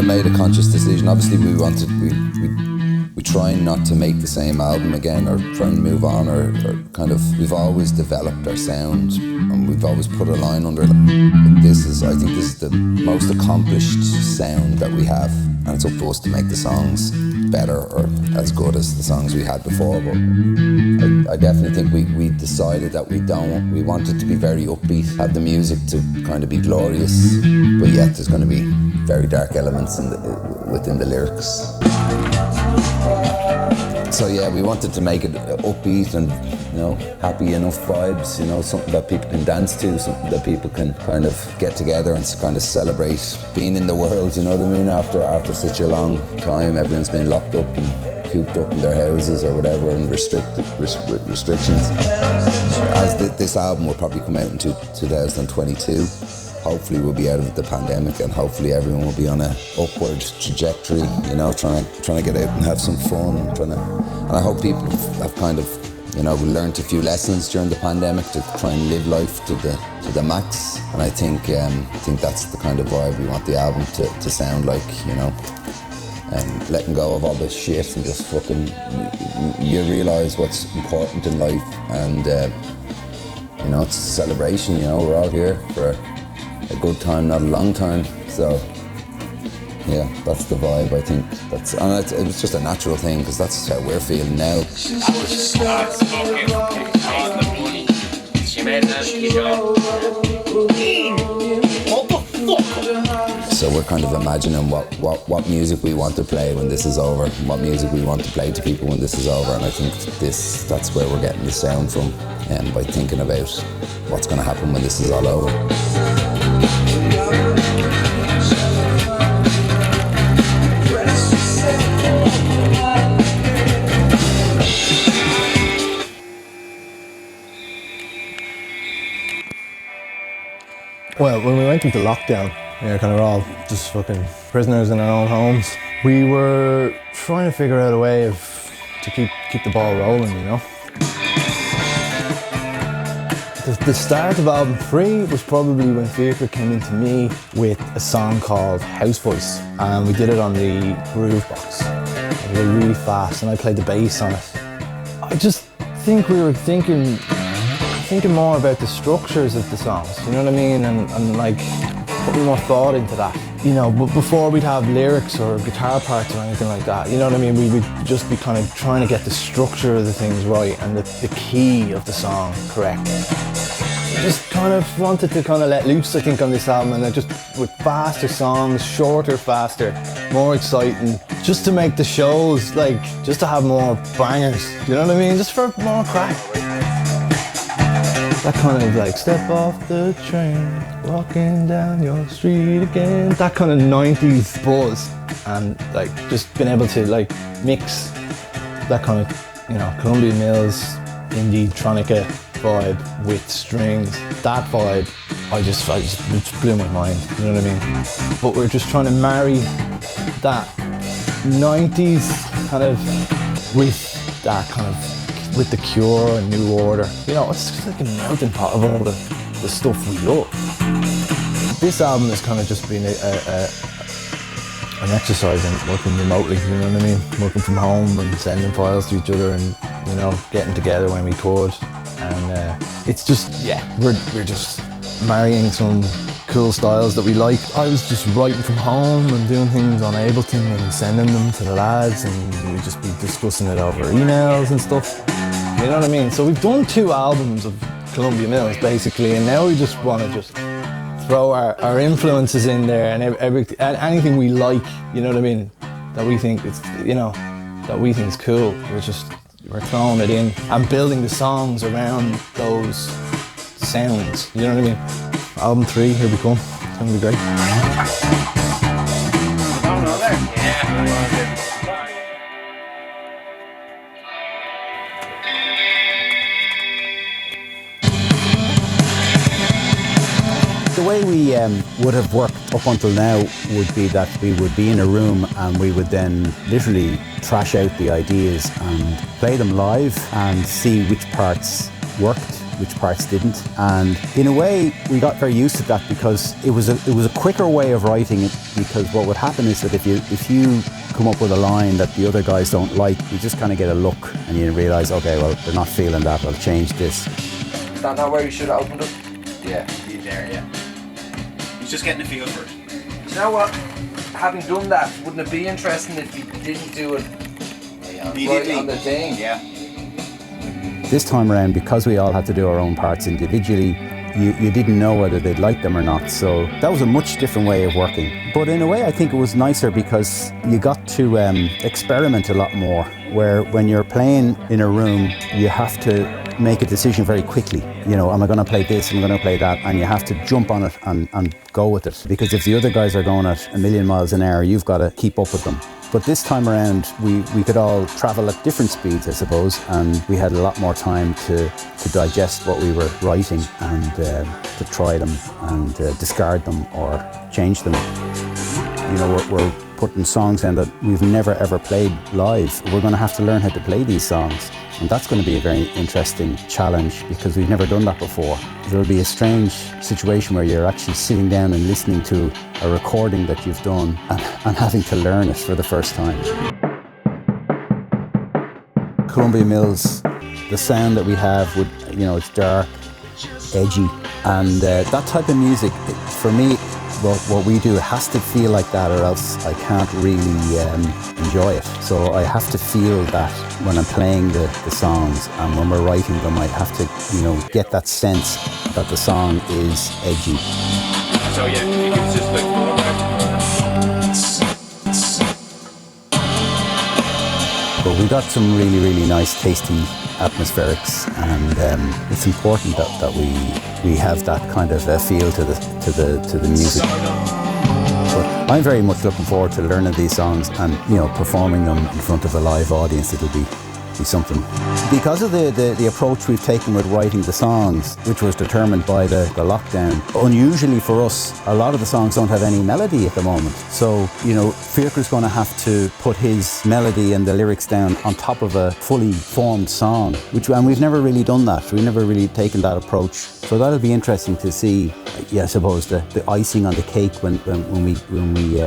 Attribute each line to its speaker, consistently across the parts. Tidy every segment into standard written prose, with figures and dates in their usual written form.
Speaker 1: made a conscious decision. Obviously, we try not to make the same album again, or try and move on, or kind of. We've always developed our sound, and we've always put a line under it. I think this is the most accomplished sound that we have, and it's up to us to make the songs better or as good as the songs we had before. But I definitely think we decided that we want it to be very upbeat, have the music to kind of be glorious, but yet there's going to be very dark elements within the lyrics. So yeah, we wanted to make it upbeat and, happy enough vibes, something that people can dance to, something that people can kind of get together and kind of celebrate being in the world, you know what I mean? After such a long time, everyone's been locked up and cooped up in their houses or whatever, and restrictions. As this album will probably come out in 2022. Hopefully we'll be out of the pandemic, and hopefully everyone will be on an upward trajectory, trying to get out and have some fun. And I hope people have kind of, learned a few lessons during the pandemic to try and live life to the max. And I think that's the kind of vibe we want the album to sound like, and letting go of all this shit and just fucking, you realise what's important in life, and it's a celebration. We're all here for a good time, not a long time. So yeah, that's the vibe. I think it was just a natural thing, because that's how we're feeling now. So we're kind of imagining what music we want to play when this is over, and what music we want to play to people when this is over. And I think that's where we're getting the sound from, by thinking about what's going to happen when this is all over.
Speaker 2: Well, when we went into lockdown, we were kind of all just fucking prisoners in our own homes. We were trying to figure out a way to keep the ball rolling, The start of album 3 was probably when Fiacre came into me with a song called House Voice, and we did it on the Groove Box. It was really fast, and I played the bass on it. I just think we were thinking more about the structures of the songs, you know what I mean, and like putting more thought into that. But before we'd have lyrics or guitar parts or anything like that, you know what I mean, we would just be kind of trying to get the structure of the things right and the key of the song correct. I just kind of wanted to kind of let loose, I think, on this album, and just with faster songs, shorter, faster, more exciting, just to make the shows, like, just to have more bangers, you know what I mean, just for more crack. That kind of like, step off the train, walking down your street again, that kind of 90s buzz, and like just being able to like mix that kind of, Columbia Mills, indie, tronica vibe with strings. That vibe, it just blew my mind, you know what I mean? But we're just trying to marry that 90s kind of with that kind of, with The Cure and New Order. It's just like a melting pot of all the stuff we love. This album has kind of just been an exercise in working remotely, you know what I mean? Working from home and sending files to each other and, getting together when we could. And it's just, we're just marrying some cool styles that we like. I was just writing from home and doing things on Ableton and sending them to the lads, and we'd just be discussing it over emails and stuff. You know what I mean? So we've done 2 albums of Columbia Mills basically, and now we just want to just throw our influences in there, and anything we like, you know what I mean, that we think is, that we think is cool. We're throwing it in and building the songs around those sounds, you know what I mean? Album 3, here we come. It's gonna be great.
Speaker 3: The way we would have worked up until now would be that we would be in a room and we would then literally thrash out the ideas and play them live and see which parts worked which parts didn't. And in a way, we got very used to that because it was a quicker way of writing it, because what would happen is that if you come up with a line that the other guys don't like, you just kind of get a look and you realise, okay, well, they're not feeling that, I'll change this.
Speaker 4: Is that not where you should have opened up? Yeah.
Speaker 5: There, yeah. He's just getting a feel for it.
Speaker 4: You know what? Having done that, wouldn't it be interesting if you didn't do it right on the thing?
Speaker 5: Yeah.
Speaker 3: This time around, because we all had to do our own parts individually, you didn't know whether they'd like them or not. So that was a much different way of working. But in a way, I think it was nicer because you got to experiment a lot more, where when you're playing in a room, you have to make a decision very quickly. You know, am I going to play this, am I going to play that? And you have to jump on it and go with it. Because if the other guys are going at 1,000,000 miles an hour, you've got to keep up with them. But this time around, we could all travel at different speeds, I suppose, and we had a lot more time to digest what we were writing and to try them and discard them or change them. You know, we're putting songs in that we've never ever played live. We're going to have to learn how to play these songs, and that's going to be a very interesting challenge because we've never done that before. There'll be a strange situation where you're actually sitting down and listening to a recording that you've done and having to learn it for the first time. Columbia Mills, the sound that we have, it's dark, edgy, and that type of music, for me, what we do has to feel like that, or else I can't really enjoy it. So I have to feel that when I'm playing the songs, and when we're writing them, I have to, get that sense that the song is edgy.
Speaker 5: So yeah, you can just like go
Speaker 3: But we got some really, really nice, tasty atmospherics, and it's important that we have that kind of feel to the music. But I'm very much looking forward to learning these songs and performing them in front of a live audience. It'll be something. Because of the approach we've taken with writing the songs, which was determined by the lockdown, unusually for us, a lot of the songs don't have any melody at the moment. So, Fiacre's going to have to put his melody and the lyrics down on top of a fully formed song, and we've never really done that. We've never really taken that approach. So that'll be interesting to see, I suppose, the icing on the cake when we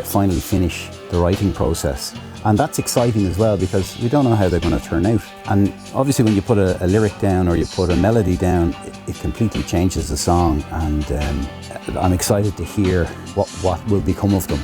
Speaker 3: finally finish the writing process. And that's exciting as well because we don't know how they're going to turn out. And obviously when you put a lyric down or you put a melody down, it completely changes the song. And I'm excited to hear what will become of them.